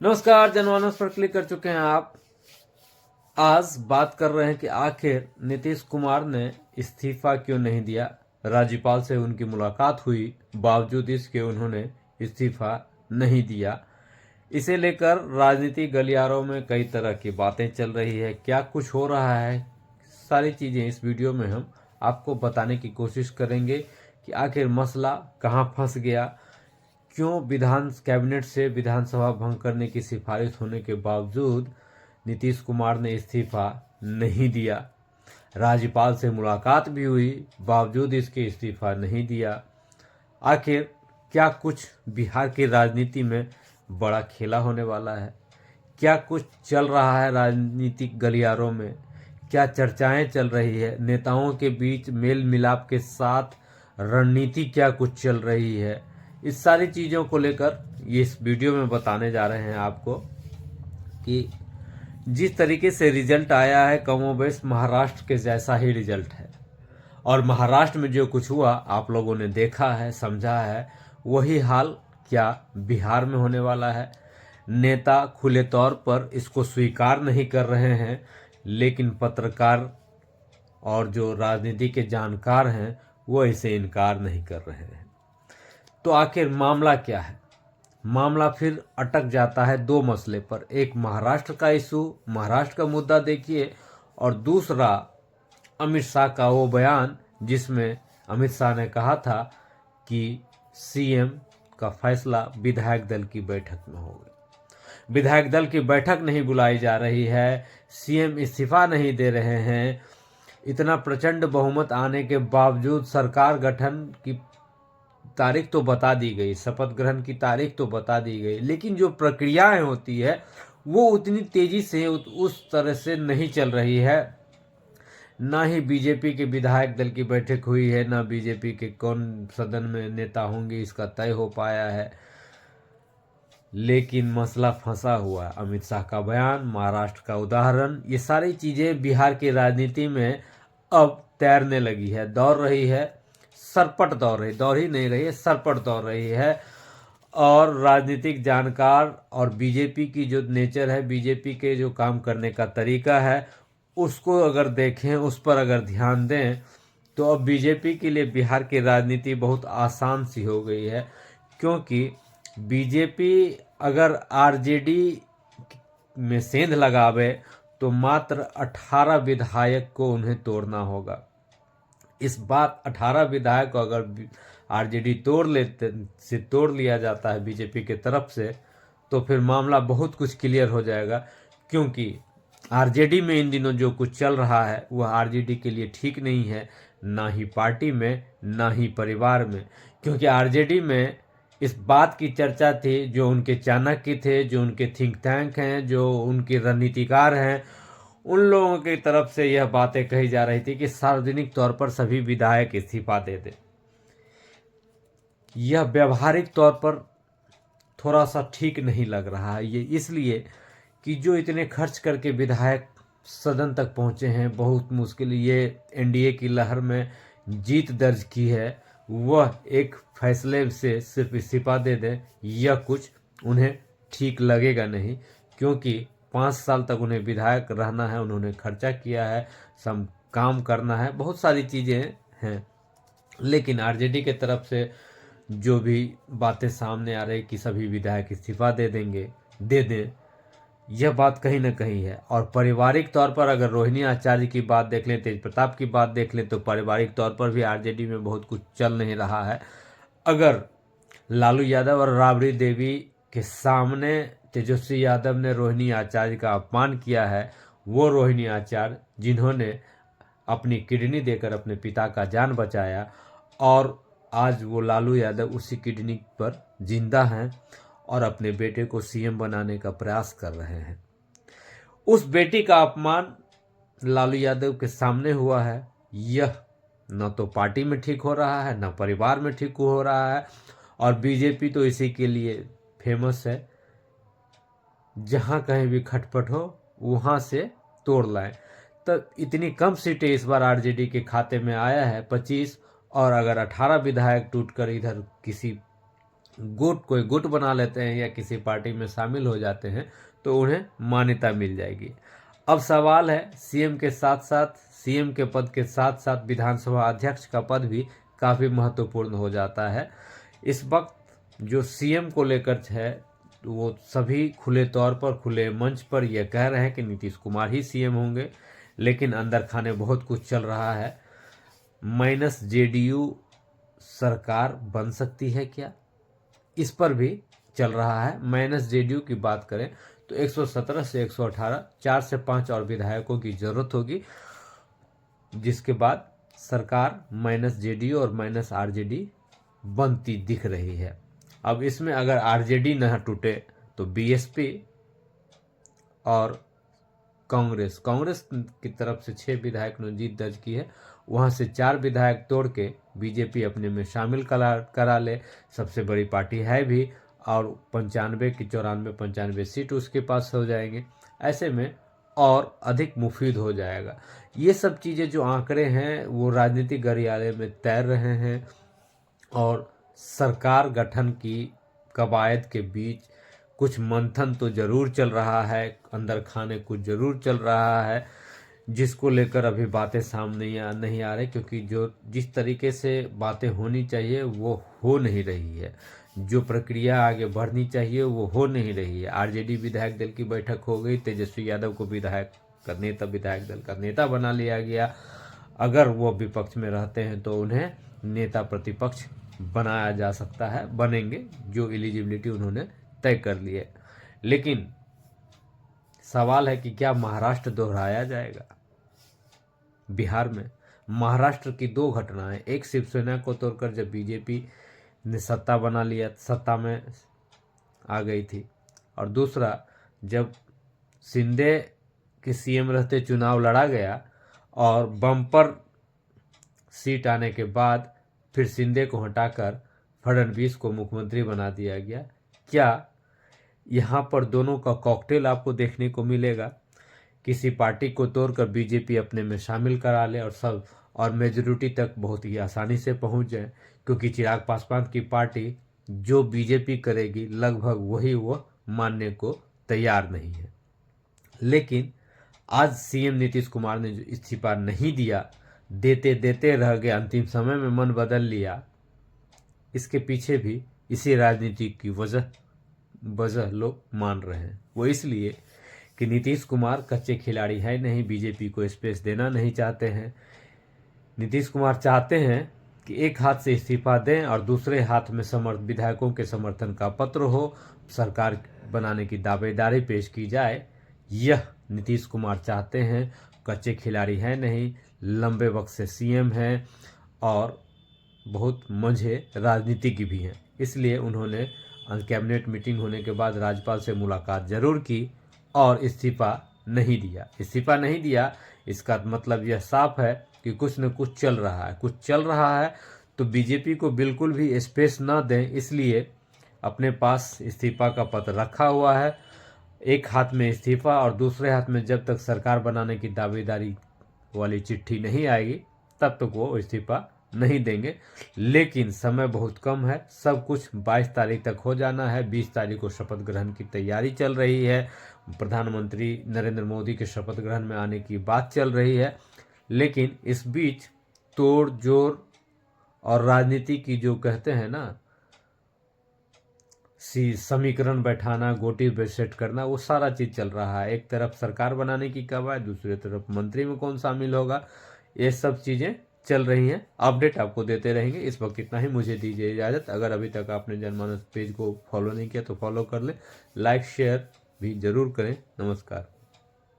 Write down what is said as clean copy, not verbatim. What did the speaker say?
नमस्कार, जनमानस पर क्लिक कर चुके हैं आप। आज बात कर रहे हैं कि आखिर नीतीश कुमार ने इस्तीफा क्यों नहीं दिया। राज्यपाल से उनकी मुलाकात हुई, बावजूद इसके उन्होंने इस्तीफा नहीं दिया। इसे लेकर राजनीतिक गलियारों में कई तरह की बातें चल रही है। क्या कुछ हो रहा है, सारी चीजें इस वीडियो में हम आपको बताने की कोशिश करेंगे कि आखिर मसला कहां फंस गया, क्यों विधान कैबिनेट से विधानसभा भंग करने की सिफारिश होने के बावजूद नीतीश कुमार ने इस्तीफा नहीं दिया। राज्यपाल से मुलाकात भी हुई, बावजूद इसके इस्तीफा नहीं दिया। आखिर क्या कुछ बिहार की राजनीति में बड़ा खेला होने वाला है? क्या कुछ चल रहा है राजनीतिक गलियारों में? क्या चर्चाएं चल रही है? नेताओं के बीच मेल मिलाप के साथ रणनीति क्या कुछ चल रही है? इस सारी चीज़ों को लेकर इस वीडियो में बताने जा रहे हैं आपको कि जिस तरीके से रिजल्ट आया है कमोबेश महाराष्ट्र के जैसा ही रिजल्ट है। और महाराष्ट्र में जो कुछ हुआ आप लोगों ने देखा है, समझा है। वही हाल क्या बिहार में होने वाला है? नेता खुले तौर पर इसको स्वीकार नहीं कर रहे हैं, लेकिन पत्रकार और जो राजनीति के जानकार हैं वो इसे इनकार नहीं कर रहे हैं। तो आखिर मामला क्या है? मामला फिर अटक जाता है दो मसले पर। एक महाराष्ट्र का इशू, महाराष्ट्र का मुद्दा देखिए, और दूसरा अमित शाह का वो बयान जिसमें अमित शाह ने कहा था कि सीएम का फैसला विधायक दल की बैठक में होगा। विधायक दल की बैठक नहीं बुलाई जा रही है, सीएम इस्तीफा नहीं दे रहे हैं। इतना प्रचंड बहुमत आने के बावजूद सरकार गठन की तारीख तो बता दी गई, शपथ ग्रहण की तारीख तो बता दी गई, लेकिन जो प्रक्रियाएं होती है वो उतनी तेजी से उस तरह से नहीं चल रही है। ना ही बीजेपी के विधायक दल की बैठक हुई है, ना बीजेपी के कौन सदन में नेता होंगे इसका तय हो पाया है। लेकिन मसला फंसा हुआ है। अमित शाह का बयान, महाराष्ट्र का उदाहरण, ये सारी चीजें बिहार की राजनीति में अब तैरने लगी है, दौड़ रही है, सरपट दौड़ रही, दौड़ ही नहीं रही है, सरपट दौड़ रही है। और राजनीतिक जानकार और बीजेपी की जो नेचर है, बीजेपी के जो काम करने का तरीका है, उसको अगर देखें, उस पर अगर ध्यान दें, तो अब बीजेपी के लिए बिहार की राजनीति बहुत आसान सी हो गई है। क्योंकि बीजेपी अगर आरजेडी में सेंध लगावे तो मात्र 18 विधायक को उन्हें तोड़ना होगा। इस बात 18 विधायक को अगर आरजेडी तोड़ लिया जाता है बीजेपी के तरफ से, तो फिर मामला बहुत कुछ क्लियर हो जाएगा। क्योंकि आरजेडी में इन दिनों जो कुछ चल रहा है वह आरजेडी के लिए ठीक नहीं है, ना ही पार्टी में, ना ही परिवार में। क्योंकि आरजेडी में इस बात की चर्चा थी, जो उनके चाणक्य थे, जो उनके थिंक टैंक हैं, जो उनके रणनीतिकार हैं, उन लोगों की तरफ से यह बातें कही जा रही थी कि सार्वजनिक तौर पर सभी विधायक इस्तीफा दे दें। यह व्यवहारिक तौर पर थोड़ा सा ठीक नहीं लग रहा है। ये इसलिए कि जो इतने खर्च करके विधायक सदन तक पहुंचे हैं, बहुत मुश्किल ये एनडीए की लहर में जीत दर्ज की है, वह एक फैसले से सिर्फ इस्तीफा दे दें, यह कुछ उन्हें ठीक लगेगा नहीं। क्योंकि 5 साल तक उन्हें विधायक रहना है, उन्होंने खर्चा किया है, सब काम करना है, बहुत सारी चीज़ें हैं। लेकिन आरजेडी के तरफ से जो भी बातें सामने आ रही कि सभी विधायक इस्तीफा दे दें, यह बात कहीं ना कहीं है। और पारिवारिक तौर पर अगर रोहिणी आचार्य की बात देख लें, तेज प्रताप की बात देख लें, तो पारिवारिक तौर पर भी आरजेडी में बहुत कुछ चल नहीं रहा है। अगर लालू यादव और राबड़ी देवी के सामने तेजस्वी यादव ने रोहिणी आचार्य का अपमान किया है, वो रोहिणी आचार्य जिन्होंने अपनी किडनी देकर अपने पिता का जान बचाया, और आज वो लालू यादव उसी किडनी पर जिंदा हैं और अपने बेटे को सीएम बनाने का प्रयास कर रहे हैं। उस बेटी का अपमान लालू यादव के सामने हुआ है। यह न तो पार्टी में ठीक हो रहा है, न परिवार में ठीक हो रहा है। और बीजेपी तो इसी के लिए फेमस है, जहां कहीं भी खटपट हो वहां से तोड़ लाए। तो इतनी कम सीटें इस बार आरजेडी के खाते में आया है 25, और अगर 18 विधायक टूटकर इधर किसी कोई गुट बना लेते हैं या किसी पार्टी में शामिल हो जाते हैं तो उन्हें मान्यता मिल जाएगी। अब सवाल है, सीएम के साथ साथ सीएम के पद के साथ साथ विधानसभा अध्यक्ष का पद भी काफ़ी महत्वपूर्ण हो जाता है। इस वक्त जो सीएम को लेकर है वो सभी खुले तौर पर खुले मंच पर यह कह रहे हैं कि नीतीश कुमार ही सीएम होंगे, लेकिन अंदर खाने बहुत कुछ चल रहा है। माइनस जेडीयू सरकार बन सकती है क्या, इस पर भी चल रहा है। माइनस जेडीयू की बात करें तो 117 से 118 4 से 5 और विधायकों की जरूरत होगी, जिसके बाद सरकार माइनस जेडीयू और माइनस आरजेडी बनती दिख रही है। अब इसमें अगर आरजेडी न टूटे तो बीएसपी और कांग्रेस की तरफ से 6 विधायक ने जीत दर्ज की है, वहां से 4 विधायक तोड़ के बीजेपी अपने में शामिल करा ले, सबसे बड़ी पार्टी है भी, और 95 की 94-95 सीट उसके पास हो जाएंगे। ऐसे में और अधिक मुफीद हो जाएगा। ये सब चीज़ें जो आंकड़े हैं वो राजनीतिक गलियारे में तैर रहे हैं और सरकार गठन की कवायद के बीच कुछ मंथन तो जरूर चल रहा है, अंदर खाने कुछ जरूर चल रहा है, जिसको लेकर अभी बातें सामने नहीं आ रही, क्योंकि जिस तरीके से बातें होनी चाहिए वो हो नहीं रही है। जो प्रक्रिया आगे बढ़नी चाहिए वो हो नहीं रही है। आरजेडी विधायक दल की बैठक हो गई, तेजस्वी यादव को विधायक दल का नेता बना लिया गया। अगर वो विपक्ष में रहते हैं तो उन्हें नेता प्रतिपक्ष बनाया जा सकता है, बनेंगे, जो एलिजिबिलिटी उन्होंने तय कर ली है। लेकिन सवाल है कि क्या महाराष्ट्र दोहराया जाएगा। बिहार में महाराष्ट्र की 2 घटनाएं, एक शिवसेना को तोड़कर जब बीजेपी ने सत्ता में आ गई थी, और दूसरा जब शिंदे के सीएम रहते चुनाव लड़ा गया और बम्पर सीट आने के बाद फिर शिंदे को हटाकर फडणवीस को मुख्यमंत्री बना दिया गया। क्या यहाँ पर दोनों का कॉकटेल आपको देखने को मिलेगा? किसी पार्टी को तोड़कर बीजेपी अपने में शामिल करा ले और मेजोरिटी तक बहुत ही आसानी से पहुंच जाए, क्योंकि चिराग पासवान की पार्टी जो बीजेपी करेगी लगभग वही वो मानने को तैयार नहीं है। लेकिन आज सीएम नीतीश कुमार ने जो इस्तीफा नहीं दिया, देते रह गए, अंतिम समय में मन बदल लिया, इसके पीछे भी इसी राजनीति की वजह लोग मान रहे हैं। वो इसलिए कि नीतीश कुमार कच्चे खिलाड़ी है नहीं, बीजेपी को स्पेस देना नहीं चाहते हैं। नीतीश कुमार चाहते हैं कि एक हाथ से इस्तीफा दें और दूसरे हाथ में विधायकों के समर्थन का पत्र हो, सरकार बनाने की दावेदारी पेश की जाए। यह नीतीश कुमार चाहते हैं। कच्चे खिलाड़ी है नहीं, लंबे वक्त से सीएम हैं और बहुत मंझे राजनीति की भी हैं। इसलिए उन्होंने कैबिनेट मीटिंग होने के बाद राज्यपाल से मुलाकात जरूर की और इस्तीफा नहीं दिया। इसका मतलब यह साफ है कि कुछ न कुछ चल रहा है। तो बीजेपी को बिल्कुल भी स्पेस न दें, इसलिए अपने पास इस्तीफा का पत्र रखा हुआ है। एक हाथ में इस्तीफा और दूसरे हाथ में जब तक सरकार बनाने की दावेदारी वाली चिट्ठी नहीं आएगी तब तक वो इस्तीफा नहीं देंगे। लेकिन समय बहुत कम है, सब कुछ 22 तारीख तक हो जाना है। 20 तारीख को शपथ ग्रहण की तैयारी चल रही है, प्रधानमंत्री नरेंद्र मोदी के शपथ ग्रहण में आने की बात चल रही है। लेकिन इस बीच तोड़ जोड़ और राजनीति की जो कहते हैं ना समीकरण बैठाना, गोटी पे सेट करना, वो सारा चीज चल रहा है। एक तरफ सरकार बनाने की कवायद, दूसरी तरफ मंत्री में कौन शामिल होगा, ये सब चीजें चल रही हैं। अपडेट आपको देते रहेंगे। इस वक्त इतना ही, मुझे दीजिए इजाजत। अगर अभी तक आपने जनमानस पेज को फॉलो नहीं किया तो फॉलो कर ले, लाइक शेयर भी जरूर करें। नमस्कार।